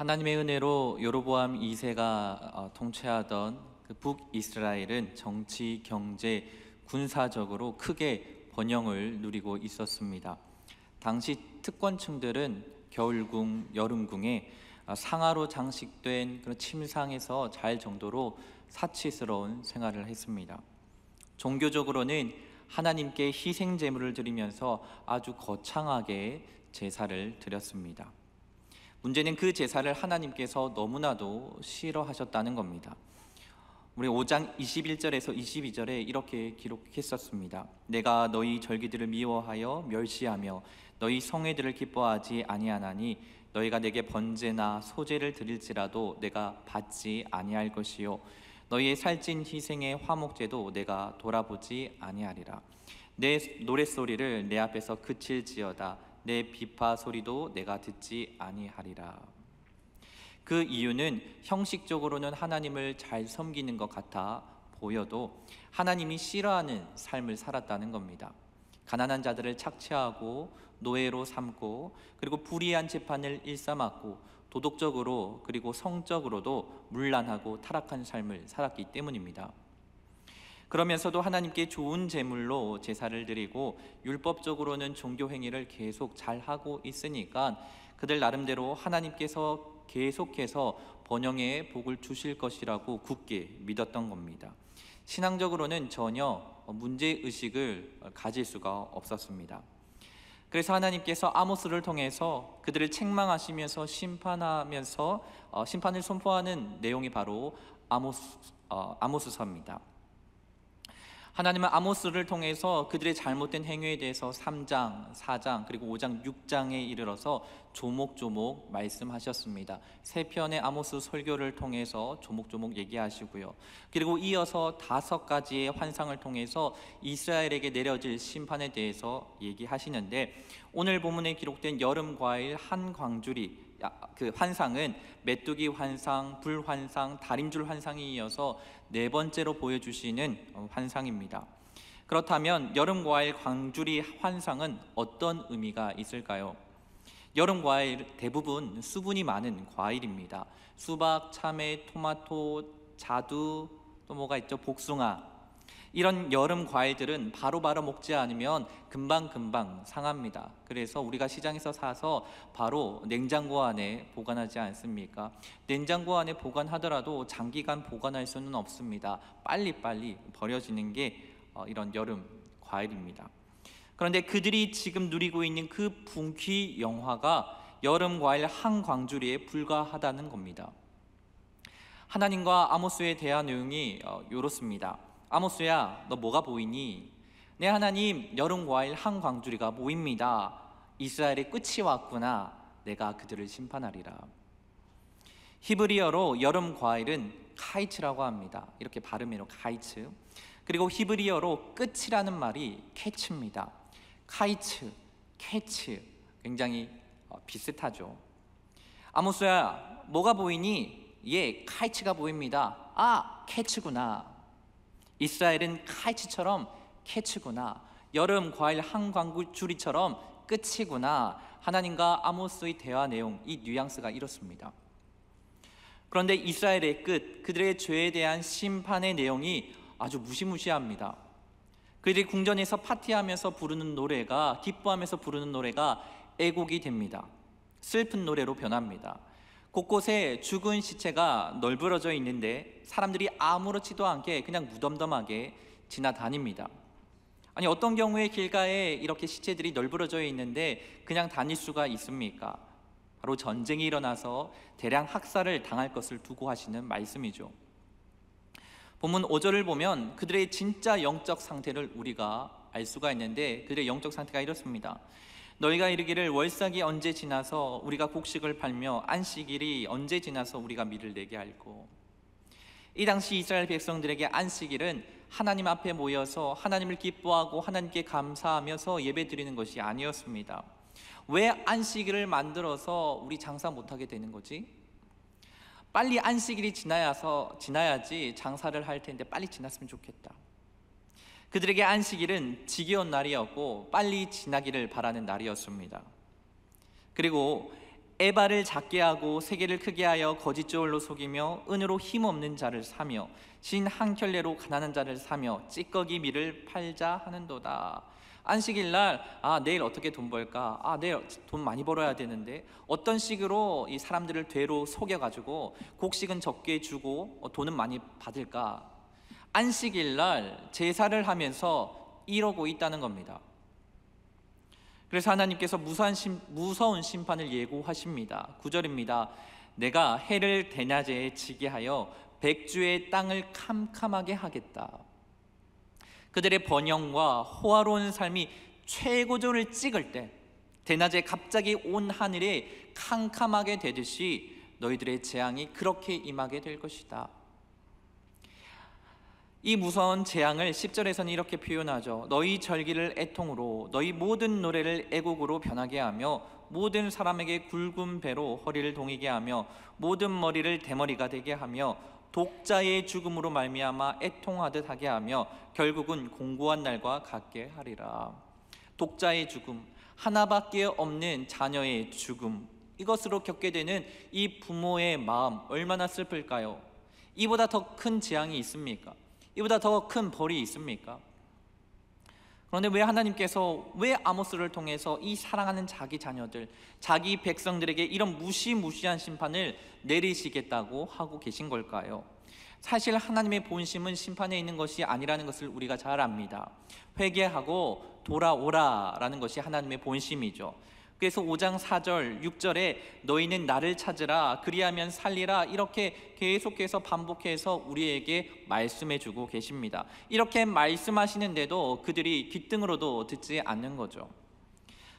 하나님의 은혜로 여로보암 2세가 통치하던 그 북이스라엘은 정치, 경제, 군사적으로 크게 번영을 누리고 있었습니다. 당시 특권층들은 겨울궁, 여름궁에 상아로 장식된 그런 침상에서 잘 정도로 사치스러운 생활을 했습니다. 종교적으로는 하나님께 희생 제물을 드리면서 아주 거창하게 제사를 드렸습니다. 문제는 그 제사를 하나님께서 너무나도 싫어하셨다는 겁니다. 우리 5장 21절에서 22절에 이렇게 기록했었습니다. 내가 너희 절기들을 미워하여 멸시하며 너희 성회들을 기뻐하지 아니하나니 너희가 내게 번제나 소제를 드릴지라도 내가 받지 아니할 것이요 너희의 살찐 희생의 화목제도 내가 돌아보지 아니하리라. 내 노랫소리를 내 앞에서 그칠지어다 내 비파 소리도 내가 듣지 아니하리라. 그 이유는 형식적으로는 하나님을 잘 섬기는 것 같아 보여도 하나님이 싫어하는 삶을 살았다는 겁니다. 가난한 자들을 착취하고 노예로 삼고 그리고 불의한 재판을 일삼았고 도덕적으로 그리고 성적으로도 문란하고 타락한 삶을 살았기 때문입니다. 그러면서도 하나님께 좋은 제물로 제사를 드리고 율법적으로는 종교 행위를 계속 잘하고 있으니까 그들 나름대로 하나님께서 계속해서 번영의 복을 주실 것이라고 굳게 믿었던 겁니다. 신앙적으로는 전혀 문제의식을 가질 수가 없었습니다. 그래서 하나님께서 아모스를 통해서 그들을 책망하시면서 심판을 선포하는 내용이 바로 아모스서입니다. 하나님은 아모스를 통해서 그들의 잘못된 행위에 대해서 3장, 4장, 그리고 5장, 6장에 이르러서 조목조목 말씀하셨습니다. 세 편의 아모스 설교를 통해서 조목조목 얘기하시고요. 그리고 이어서 5가지의 환상을 통해서 이스라엘에게 내려질 심판에 대해서 얘기하시는데, 오늘 본문에 기록된 여름 과일 한 광주리 그 환상은 메뚜기 환상, 불 환상, 다림줄 환상이 이어서 4번째로 보여주시는 환상입니다. 그렇다면 여름 과일 광주리 환상은 어떤 의미가 있을까요? 여름 과일 대부분 수분이 많은 과일입니다. 수박, 참외, 토마토, 자두, 또 뭐가 있죠? 복숭아. 이런 여름 과일들은 바로바로 먹지 않으면 금방금방 상합니다. 그래서 우리가 시장에서 사서 바로 냉장고 안에 보관하지 않습니까? 냉장고 안에 보관하더라도 장기간 보관할 수는 없습니다. 빨리빨리 버려지는 게 이런 여름 과일입니다. 그런데 그들이 지금 누리고 있는 그 분기 영화가 여름 과일 한 광주리에 불과하다는 겁니다. 하나님과 아모스에 대한 내용이 이렇습니다. 아모스야, 너 뭐가 보이니? 네, 하나님, 여름 과일 한 광주리가 보입니다. 이스라엘의 끝이 왔구나. 내가 그들을 심판하리라. 히브리어로 여름 과일은 카이츠라고 합니다. 이렇게 발음해요, 카이츠. 그리고 히브리어로 끝이라는 말이 캐츠입니다. 카이츠, 캐츠, 굉장히 비슷하죠. 아모스야, 뭐가 보이니? 예, 카이츠가 보입니다. 아, 캐츠구나. 이스라엘은 카이츠처럼 캐치구나. 여름 과일 한 광주리처럼 끝이구나. 하나님과 아모스의 대화 내용, 이 뉘앙스가 이렇습니다. 그런데 이스라엘의 끝, 그들의 죄에 대한 심판의 내용이 아주 무시무시합니다. 그들이 궁전에서 파티하면서 부르는 노래가, 기뻐하면서 부르는 노래가 애곡이 됩니다. 슬픈 노래로 변합니다. 곳곳에 죽은 시체가 널브러져 있는데 사람들이 아무렇지도 않게 그냥 무덤덤하게 지나다닙니다. 아니, 어떤 경우에 길가에 이렇게 시체들이 널브러져 있는데 그냥 다닐 수가 있습니까? 바로 전쟁이 일어나서 대량 학살을 당할 것을 두고 하시는 말씀이죠. 본문 5절을 보면 그들의 진짜 영적 상태를 우리가 알 수가 있는데, 그들의 영적 상태가 이렇습니다. 너희가 이르기를 월삭이 언제 지나서 우리가 곡식을 팔며 안식일이 언제 지나서 우리가 밀을 내게 할꼬. 이 당시 이스라엘 백성들에게 안식일은 하나님 앞에 모여서 하나님을 기뻐하고 하나님께 감사하면서 예배드리는 것이 아니었습니다. 왜 안식일을 만들어서 우리 장사 못하게 되는 거지? 빨리 안식일이 지나야지 장사를 할 텐데 빨리 지났으면 좋겠다. 그들에게 안식일은 지겨운 날이었고 빨리 지나기를 바라는 날이었습니다. 그리고 에바를 작게 하고 세계를 크게 하여 거짓 저울로 속이며 은으로 힘없는 자를 사며 신 한 켤레로 가난한 자를 사며 찌꺼기 밀을 팔자 하는도다. 안식일 날 내일 어떻게 돈 벌까? 내일 돈 많이 벌어야 되는데 어떤 식으로 이 사람들을 되로 속여가지고 곡식은 적게 주고 돈은 많이 받을까? 안식일 날 제사를 하면서 이러고 있다는 겁니다. 그래서 하나님께서 무서운 심판을 예고하십니다. 9절입니다. 내가 해를 대낮에 지게 하여 백주의 땅을 캄캄하게 하겠다. 그들의 번영과 호화로운 삶이 최고조를 찍을 때 대낮에 갑자기 온 하늘에 캄캄하게 되듯이 너희들의 재앙이 그렇게 임하게 될 것이다. 이 무서운 재앙을 10절에서는 이렇게 표현하죠. 너희 절기를 애통으로 너희 모든 노래를 애곡으로 변하게 하며 모든 사람에게 굵은 배로 허리를 동이게 하며 모든 머리를 대머리가 되게 하며 독자의 죽음으로 말미암아 애통하듯 하게 하며 결국은 공고한 날과 같게 하리라. 독자의 죽음, 하나밖에 없는 자녀의 죽음, 이것으로 겪게 되는 이 부모의 마음 얼마나 슬플까요? 이보다 더 큰 재앙이 있습니까? 이보다 더 큰 벌이 있습니까? 그런데 왜 하나님께서 왜 아모스를 통해서 이 사랑하는 자기 자녀들, 자기 백성들에게 이런 무시무시한 심판을 내리시겠다고 하고 계신 걸까요? 사실 하나님의 본심은 심판에 있는 것이 아니라는 것을 우리가 잘 압니다. 회개하고 돌아오라라는 것이 하나님의 본심이죠. 그래서 5장 4절 6절에 너희는 나를 찾으라 그리하면 살리라 이렇게 계속해서 반복해서 우리에게 말씀해주고 계십니다. 이렇게 말씀하시는데도 그들이 귓등으로도 듣지 않는 거죠.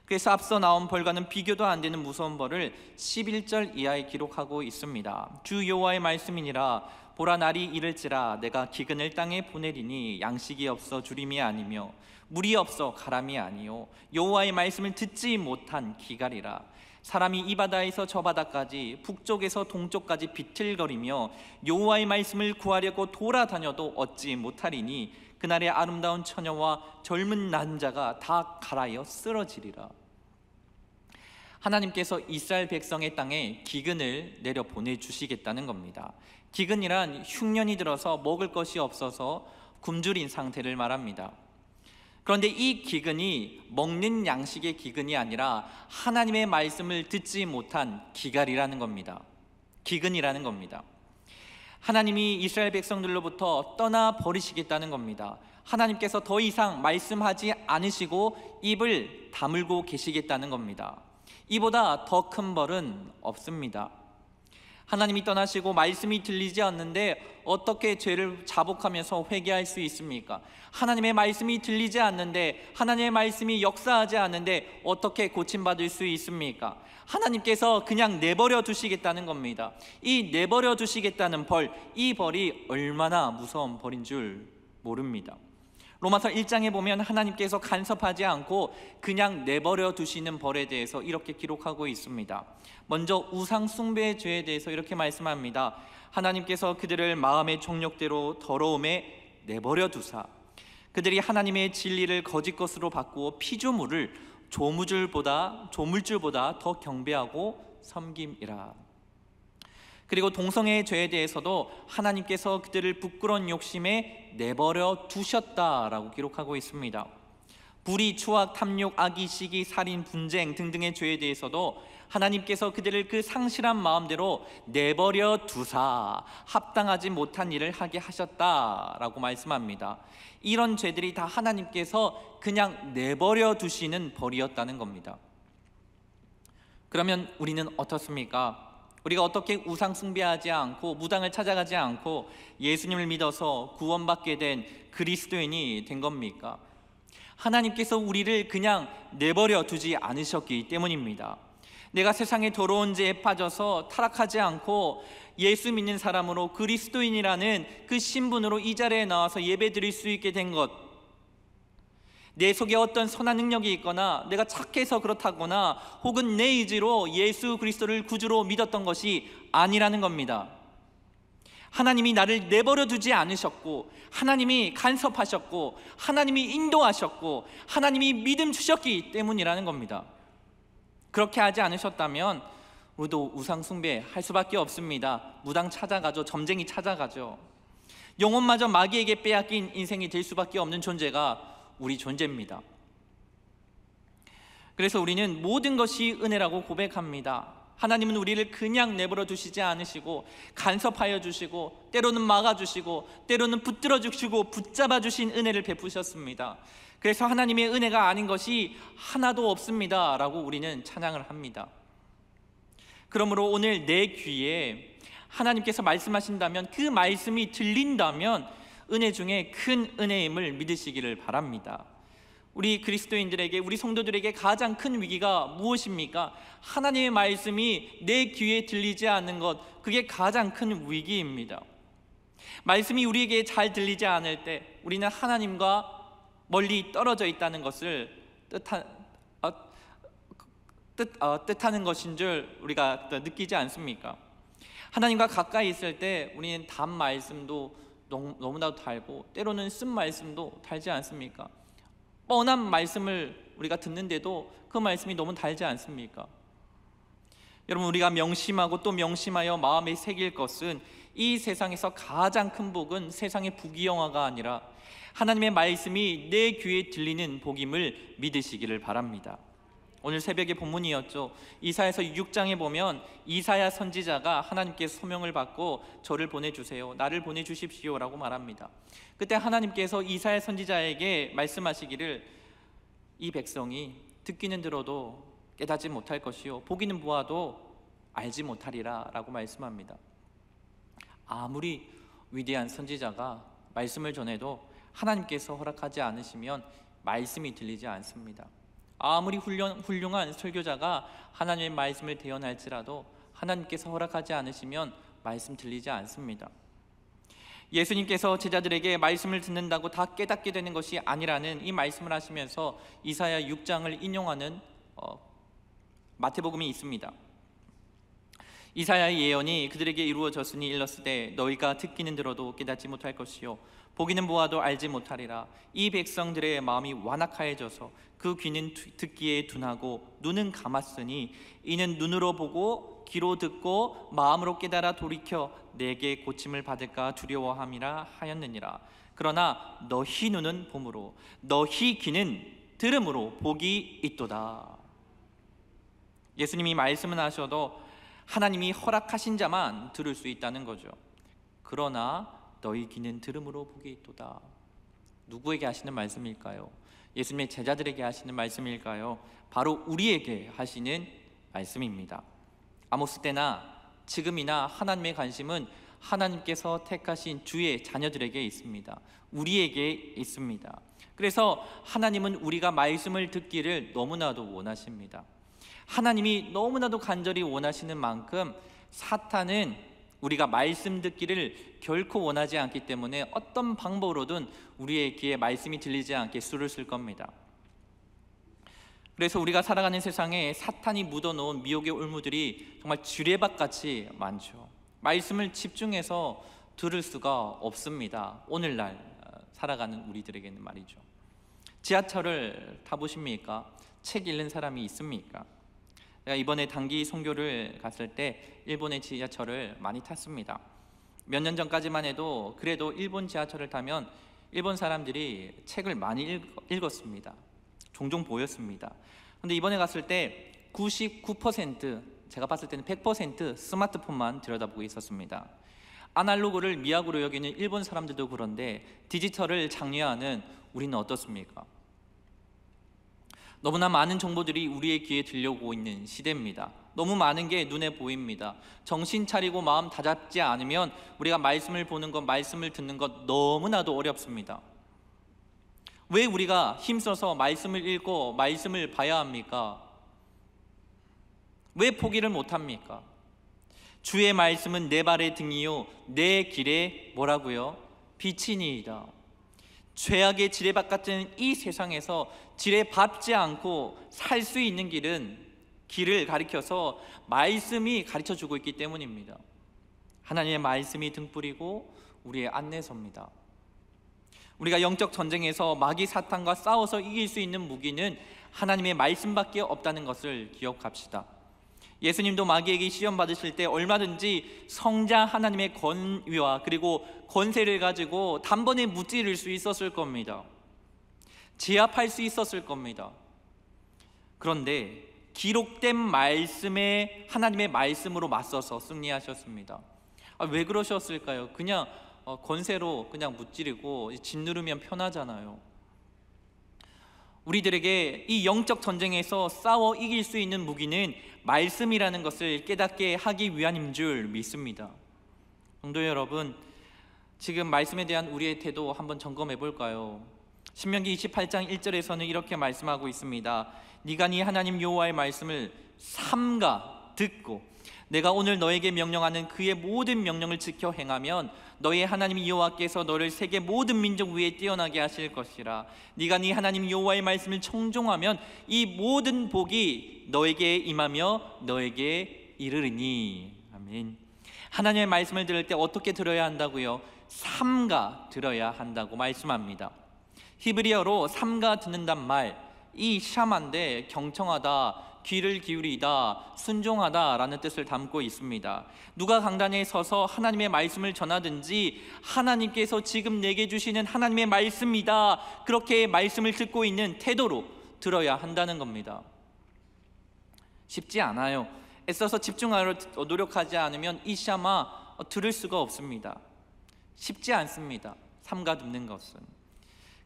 그래서 앞서 나온 벌과는 비교도 안 되는 무서운 벌을 11절 이하에 기록하고 있습니다. 주 여호와의 말씀이니라 보라 날이 이를지라 내가 기근을 땅에 보내리니 양식이 없어 주림이 아니며 물이 없어 가람이 아니요 여호와의 말씀을 듣지 못한 기갈이라. 사람이 이 바다에서 저 바다까지 북쪽에서 동쪽까지 비틀거리며 여호와의 말씀을 구하려고 돌아다녀도 얻지 못하리니 그날의 아름다운 처녀와 젊은 난자가 다 갈아여 쓰러지리라. 하나님께서 이스라엘 백성의 땅에 기근을 내려 보내주시겠다는 겁니다. 기근이란 흉년이 들어서 먹을 것이 없어서 굶주린 상태를 말합니다. 그런데 이 기근이 먹는 양식의 기근이 아니라 하나님의 말씀을 듣지 못한 기갈이라는 겁니다. 기근이라는 겁니다. 하나님이 이스라엘 백성들로부터 떠나 버리시겠다는 겁니다. 하나님께서 더 이상 말씀하지 않으시고 입을 다물고 계시겠다는 겁니다. 이보다 더 큰 벌은 없습니다. 하나님이 떠나시고 말씀이 들리지 않는데 어떻게 죄를 자복하면서 회개할 수 있습니까? 하나님의 말씀이 들리지 않는데, 하나님의 말씀이 역사하지 않는데 어떻게 고침받을 수 있습니까? 하나님께서 그냥 내버려 두시겠다는 겁니다. 이 내버려 두시겠다는 벌, 이 벌이 얼마나 무서운 벌인 줄 모릅니다. 로마서 1장에 보면 하나님께서 간섭하지 않고 그냥 내버려 두시는 벌에 대해서 이렇게 기록하고 있습니다. 먼저 우상 숭배의 죄에 대해서 이렇게 말씀합니다. 하나님께서 그들을 마음의 종욕대로 더러움에 내버려 두사 그들이 하나님의 진리를 거짓 것으로 바꾸어 피조물을 조물줄보다 더 경배하고 섬김이라. 그리고 동성애의 죄에 대해서도 하나님께서 그들을 부끄러운 욕심에 내버려 두셨다라고 기록하고 있습니다. 불의, 추악, 탐욕, 악의, 시기, 살인, 분쟁 등등의 죄에 대해서도 하나님께서 그들을 그 상실한 마음대로 내버려 두사 합당하지 못한 일을 하게 하셨다라고 말씀합니다. 이런 죄들이 다 하나님께서 그냥 내버려 두시는 벌이었다는 겁니다. 그러면 우리는 어떻습니까? 우리가 어떻게 우상 숭배하지 않고 무당을 찾아가지 않고 예수님을 믿어서 구원받게 된 그리스도인이 된 겁니까? 하나님께서 우리를 그냥 내버려 두지 않으셨기 때문입니다. 내가 세상의 더러운 죄에 빠져서 타락하지 않고 예수 믿는 사람으로 그리스도인이라는 그 신분으로 이 자리에 나와서 예배드릴 수 있게 된 것, 내 속에 어떤 선한 능력이 있거나 내가 착해서 그렇다거나 혹은 내 의지로 예수 그리스도를 구주로 믿었던 것이 아니라는 겁니다. 하나님이 나를 내버려 두지 않으셨고, 하나님이 간섭하셨고, 하나님이 인도하셨고, 하나님이 믿음 주셨기 때문이라는 겁니다. 그렇게 하지 않으셨다면 우리도 우상 숭배할 수밖에 없습니다. 무당 찾아가죠. 점쟁이 찾아가죠. 영혼마저 마귀에게 빼앗긴 인생이 될 수밖에 없는 존재가 우리 존재입니다. 그래서 우리는 모든 것이 은혜라고 고백합니다. 하나님은 우리를 그냥 내버려 두시지 않으시고 간섭하여 주시고 때로는 막아주시고 때로는 붙들어 주시고 붙잡아 주신 은혜를 베푸셨습니다. 그래서 하나님의 은혜가 아닌 것이 하나도 없습니다 라고 우리는 찬양을 합니다. 그러므로 오늘 내 귀에 하나님께서 말씀하신다면, 그 말씀이 들린다면 은혜 중에 큰 은혜임을 믿으시기를 바랍니다. 우리 그리스도인들에게, 우리 성도들에게 가장 큰 위기가 무엇입니까? 하나님의 말씀이 내 귀에 들리지 않는 것, 그게 가장 큰 위기입니다. 말씀이 우리에게 잘 들리지 않을 때 우리는 하나님과 멀리 떨어져 있다는 것을 뜻하는 것인 줄 우리가 느끼지 않습니까? 하나님과 가까이 있을 때 우리는 단 말씀도 너무나도 달고 때로는 쓴 말씀도 달지 않습니까? 뻔한 말씀을 우리가 듣는데도 그 말씀이 너무 달지 않습니까? 여러분, 우리가 명심하고 또 명심하여 마음에 새길 것은, 이 세상에서 가장 큰 복은 세상의 부귀영화가 아니라 하나님의 말씀이 내 귀에 들리는 복임을 믿으시기를 바랍니다. 오늘 새벽의 본문이었죠. 이사야서 6장에 보면 이사야 선지자가 하나님께 소명을 받고 저를 보내주세요, 나를 보내주십시오 라고 말합니다. 그때 하나님께서 이사야 선지자에게 말씀하시기를, 이 백성이 듣기는 들어도 깨닫지 못할 것이요 보기는 보아도 알지 못하리라 라고 말씀합니다. 아무리 위대한 선지자가 말씀을 전해도 하나님께서 허락하지 않으시면 말씀이 들리지 않습니다. 아무리 훌륭한 설교자가 하나님의 말씀을 대언할지라도 하나님께서 허락하지 않으시면 말씀 들리지 않습니다. 예수님께서 제자들에게 말씀을 듣는다고 다 깨닫게 되는 것이 아니라는 이 말씀을 하시면서 이사야 6장을 인용하는 마태복음이 있습니다. 이사야의 예언이 그들에게 이루어졌으니 일렀을 때 너희가 듣기는 들어도 깨닫지 못할 것이요 보기는 보아도 알지 못하리라. 이 백성들의 마음이 완악하여져서 그 귀는 듣기에 둔하고 눈은 감았으니 이는 눈으로 보고 귀로 듣고 마음으로 깨달아 돌이켜 내게 고침을 받을까 두려워함이라 하였느니라. 그러나 너희 눈은 봄으로 너희 귀는 들음으로 복이 있도다. 예수님이 말씀은 하셔도 하나님이 허락하신 자만 들을 수 있다는 거죠. 그러나 너희 귀는 들음으로 복이 있도다. 누구에게 하시는 말씀일까요? 예수님의 제자들에게 하시는 말씀일까요? 바로 우리에게 하시는 말씀입니다. 아모스 때나 지금이나 하나님의 관심은 하나님께서 택하신 주의 자녀들에게 있습니다. 우리에게 있습니다. 그래서 하나님은 우리가 말씀을 듣기를 너무나도 원하십니다. 하나님이 너무나도 간절히 원하시는 만큼 사탄은 우리가 말씀 듣기를 결코 원하지 않기 때문에 어떤 방법으로든 우리의 귀에 말씀이 들리지 않게 수를 쓸 겁니다. 그래서 우리가 살아가는 세상에 사탄이 묻어놓은 미혹의 올무들이 정말 쥐레밭같이 많죠. 말씀을 집중해서 들을 수가 없습니다. 오늘날 살아가는 우리들에게는 말이죠. 지하철을 타보십니까? 책 읽는 사람이 있습니까? 제가 이번에 단기 선교를 갔을 때 일본의 지하철을 많이 탔습니다. 몇 년 전까지만 해도 그래도 일본 지하철을 타면 일본 사람들이 책을 많이 읽었습니다. 종종 보였습니다. 근데 이번에 갔을 때 99%, 제가 봤을 때는 100% 스마트폰만 들여다보고 있었습니다. 아날로그를 미학으로 여기는 일본 사람들도 그런데 디지털을 장려하는 우리는 어떻습니까? 너무나 많은 정보들이 우리의 귀에 들려오고 있는 시대입니다. 너무 많은 게 눈에 보입니다. 정신 차리고 마음 다잡지 않으면 우리가 말씀을 보는 것, 말씀을 듣는 것 너무나도 어렵습니다. 왜 우리가 힘써서 말씀을 읽고 말씀을 봐야 합니까? 왜 포기를 못합니까? 주의 말씀은 내 발의 등이요 내 길에 뭐라고요? 빛이니이다. 죄악의 지뢰밭 같은 이 세상에서 지뢰밟지 않고 살 수 있는 길을 가리켜서 말씀이 가르쳐주고 있기 때문입니다. 하나님의 말씀이 등불이고 우리의 안내서입니다. 우리가 영적 전쟁에서 마귀 사탄과 싸워서 이길 수 있는 무기는 하나님의 말씀밖에 없다는 것을 기억합시다. 예수님도 마귀에게 시험 받으실 때 얼마든지 성자 하나님의 권위와 그리고 권세를 가지고 단번에 무찌를 수 있었을 겁니다. 제압할 수 있었을 겁니다. 그런데 기록된 말씀에 하나님의 말씀으로 맞서서 승리하셨습니다. 왜 그러셨을까요? 그냥 권세로 그냥 무찌르고 짓누르면 편하잖아요. 우리들에게 이 영적 전쟁에서 싸워 이길 수 있는 무기는 말씀이라는 것을 깨닫게 하기 위함인 줄 믿습니다. 성도 여러분, 지금 말씀에 대한 우리의 태도 한번 점검해 볼까요? 신명기 28장 1절에서는 이렇게 말씀하고 있습니다. 네가 네 하나님 여호와의 말씀을 삼가 듣고 내가 오늘 너에게 명령하는 그의 모든 명령을 지켜 행하면 너의 하나님 여호와께서 너를 세계 모든 민족 위에 뛰어나게 하실 것이라. 네가 네 하나님 여호와의 말씀을 청종하면 이 모든 복이 너에게 임하며 너에게 이르리니. 아멘. 하나님의 말씀을 들을 때 어떻게 들어야 한다고요? 삼가 들어야 한다고 말씀합니다. 히브리어로 삼가 듣는단 말, 이 샤만데 경청하다, 귀를 기울이다, 순종하다 라는 뜻을 담고 있습니다. 누가 강단에 서서 하나님의 말씀을 전하든지 하나님께서 지금 내게 주시는 하나님의 말씀이다, 그렇게 말씀을 듣고 있는 태도로 들어야 한다는 겁니다. 쉽지 않아요. 애써서 집중하려 노력하지 않으면 이 샤마 들을 수가 없습니다. 쉽지 않습니다. 삼가 듣는 것은.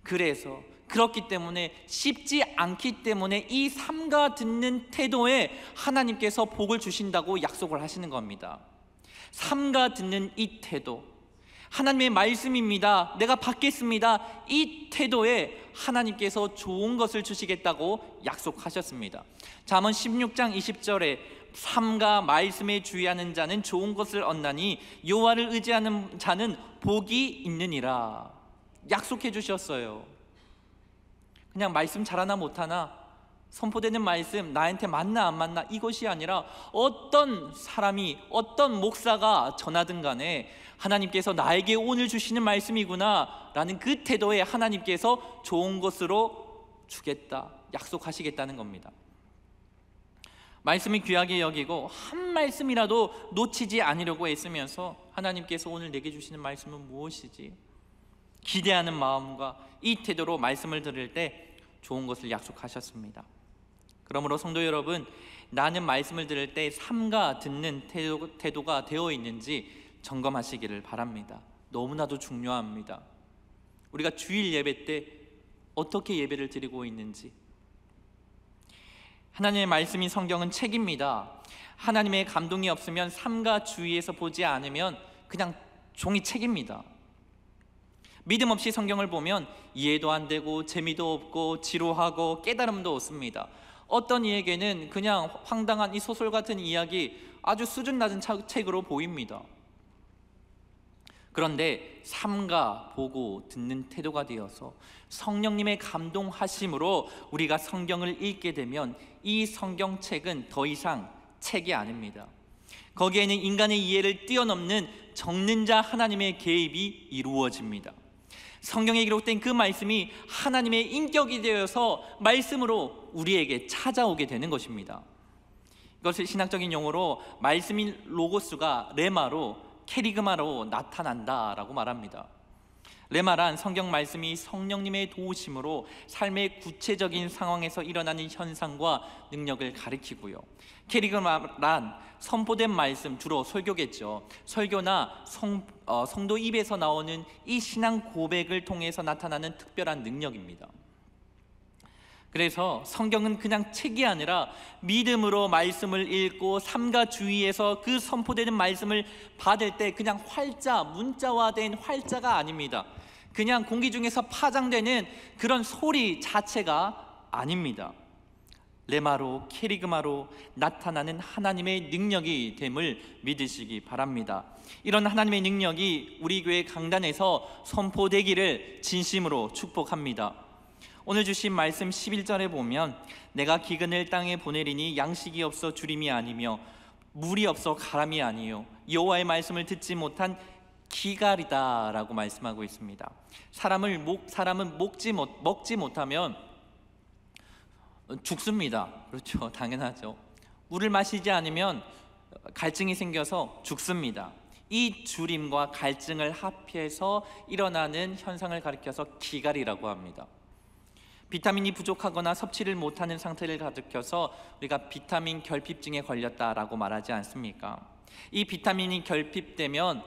그래서 그렇기 때문에 쉽지 않기 때문에 이 삼가 듣는 태도에 하나님께서 복을 주신다고 약속을 하시는 겁니다. 삼가 듣는 이 태도, 하나님의 말씀입니다, 내가 받겠습니다, 이 태도에 하나님께서 좋은 것을 주시겠다고 약속하셨습니다. 잠언 16장 20절에 삼가 말씀에 주의하는 자는 좋은 것을 얻나니 여호와를 의지하는 자는 복이 있느니라 약속해 주셨어요. 그냥 말씀 잘하나 못하나, 선포되는 말씀 나한테 맞나 안 맞나, 이것이 아니라 어떤 사람이 어떤 목사가 전하든 간에 하나님께서 나에게 오늘 주시는 말씀이구나 라는 그 태도에 하나님께서 좋은 것으로 주겠다, 약속하시겠다는 겁니다. 말씀이 귀하게 여기고 한 말씀이라도 놓치지 않으려고 애쓰면서 하나님께서 오늘 내게 주시는 말씀은 무엇이지? 기대하는 마음과 이 태도로 말씀을 들을 때 좋은 것을 약속하셨습니다. 그러므로 성도 여러분, 나는 말씀을 들을 때 삼가 듣는 태도가 되어 있는지 점검하시기를 바랍니다. 너무나도 중요합니다. 우리가 주일 예배 때 어떻게 예배를 드리고 있는지. 하나님의 말씀인 성경은 책입니다. 하나님의 감동이 없으면 삼가 주의에서 보지 않으면 그냥 종이 책입니다. 믿음 없이 성경을 보면 이해도 안 되고 재미도 없고 지루하고 깨달음도 없습니다. 어떤 이에게는 그냥 황당한 이 소설 같은 이야기, 아주 수준 낮은 책으로 보입니다. 그런데 삼가 보고 듣는 태도가 되어서 성령님의 감동하심으로 우리가 성경을 읽게 되면 이 성경책은 더 이상 책이 아닙니다. 거기에는 인간의 이해를 뛰어넘는 적는 자 하나님의 개입이 이루어집니다. 성경에 기록된 그 말씀이 하나님의 인격이 되어서 말씀으로 우리에게 찾아오게 되는 것입니다. 이것을 신학적인 용어로 말씀인 로고스가 레마로, 캐리그마로 나타난다라고 말합니다. 레마란 성경 말씀이 성령님의 도우심으로 삶의 구체적인 상황에서 일어나는 현상과 능력을 가리키고요, 캐리그마란 선포된 말씀, 주로 설교겠죠. 설교나 성도 입에서 나오는 이 신앙 고백을 통해서 나타나는 특별한 능력입니다. 그래서 성경은 그냥 책이 아니라 믿음으로 말씀을 읽고 삼가 주의에서 그 선포되는 말씀을 받을 때 그냥 활자, 문자화된 활자가 아닙니다. 그냥 공기 중에서 파장되는 그런 소리 자체가 아닙니다. 레마로, 캐리그마로 나타나는 하나님의 능력이 됨을 믿으시기 바랍니다. 이런 하나님의 능력이 우리 교회 강단에서 선포되기를 진심으로 축복합니다. 오늘 주신 말씀 11절에 보면 내가 기근을 땅에 보내리니 양식이 없어 주림이 아니며 물이 없어 가람이 아니요 여호와의 말씀을 듣지 못한 기갈이다 라고 말씀하고 있습니다. 사람은 먹지 못하면 죽습니다. 그렇죠, 당연하죠. 물을 마시지 않으면 갈증이 생겨서 죽습니다. 이 주림과 갈증을 합해서 일어나는 현상을 가리켜서 기갈이라고 합니다. 비타민이 부족하거나 섭취를 못하는 상태를 가리켜서 우리가 비타민 결핍증에 걸렸다라고 말하지 않습니까? 이 비타민이 결핍되면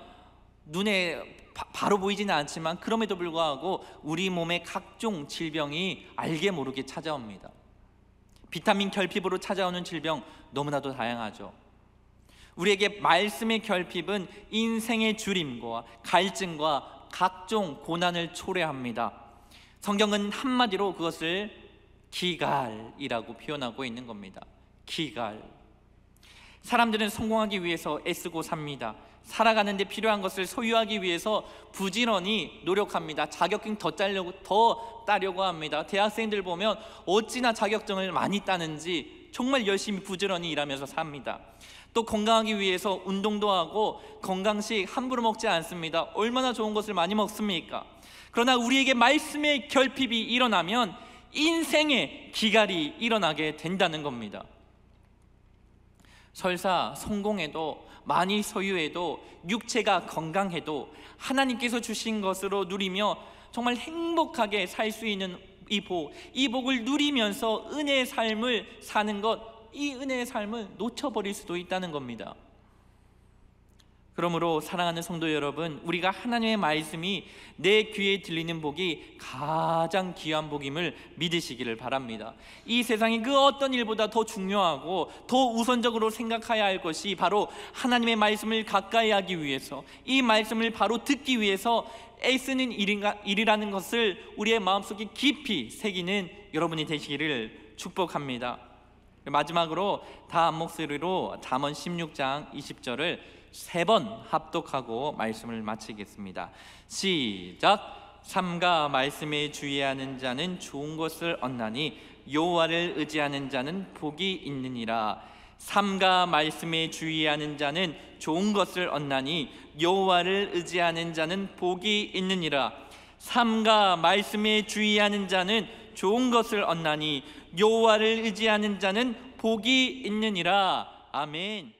눈에 바로 보이지는 않지만 그럼에도 불구하고 우리 몸에 각종 질병이 알게 모르게 찾아옵니다. 비타민 결핍으로 찾아오는 질병 너무나도 다양하죠. 우리에게 말씀의 결핍은 인생의 주림과 갈증과 각종 고난을 초래합니다. 성경은 한마디로 그것을 기갈이라고 표현하고 있는 겁니다. 기갈. 사람들은 성공하기 위해서 애쓰고 삽니다. 살아가는 데 필요한 것을 소유하기 위해서 부지런히 노력합니다. 자격증 더 따려고 합니다. 대학생들 보면 어찌나 자격증을 많이 따는지 정말 열심히 부지런히 일하면서 삽니다. 또 건강하기 위해서 운동도 하고 건강식 함부로 먹지 않습니다. 얼마나 좋은 것을 많이 먹습니까? 그러나 우리에게 말씀의 결핍이 일어나면 인생의 기갈이 일어나게 된다는 겁니다. 설사 성공해도 많이 소유해도 육체가 건강해도 하나님께서 주신 것으로 누리며 정말 행복하게 살 수 있는 이 복을 누리면서 은혜의 삶을 사는 것, 이 은혜의 삶을 놓쳐버릴 수도 있다는 겁니다. 그러므로 사랑하는 성도 여러분, 우리가 하나님의 말씀이 내 귀에 들리는 복이 가장 귀한 복임을 믿으시기를 바랍니다. 이 세상의 그 어떤 일보다 더 중요하고 더 우선적으로 생각해야 할 것이 바로 하나님의 말씀을 가까이 하기 위해서, 이 말씀을 바로 듣기 위해서 애쓰는 일이라는 것을 우리의 마음속에 깊이 새기는 여러분이 되시기를 축복합니다. 마지막으로 다 한 목소리로 잠언 16장 20절을 3번 합독하고 말씀을 마치겠습니다. 시작. 삼가 말씀에 주의하는 자는 좋은 것을 얻나니 여호와를 의지하는 자는 복이 있느니라. 삼가 말씀에 주의하는 자는 좋은 것을 얻나니 여호와를 의지하는 자는 복이 있느니라. 삼가 말씀에 주의하는 자는 좋은 것을 얻나니 여호와를 의지하는 자는 복이 있느니라. 아멘.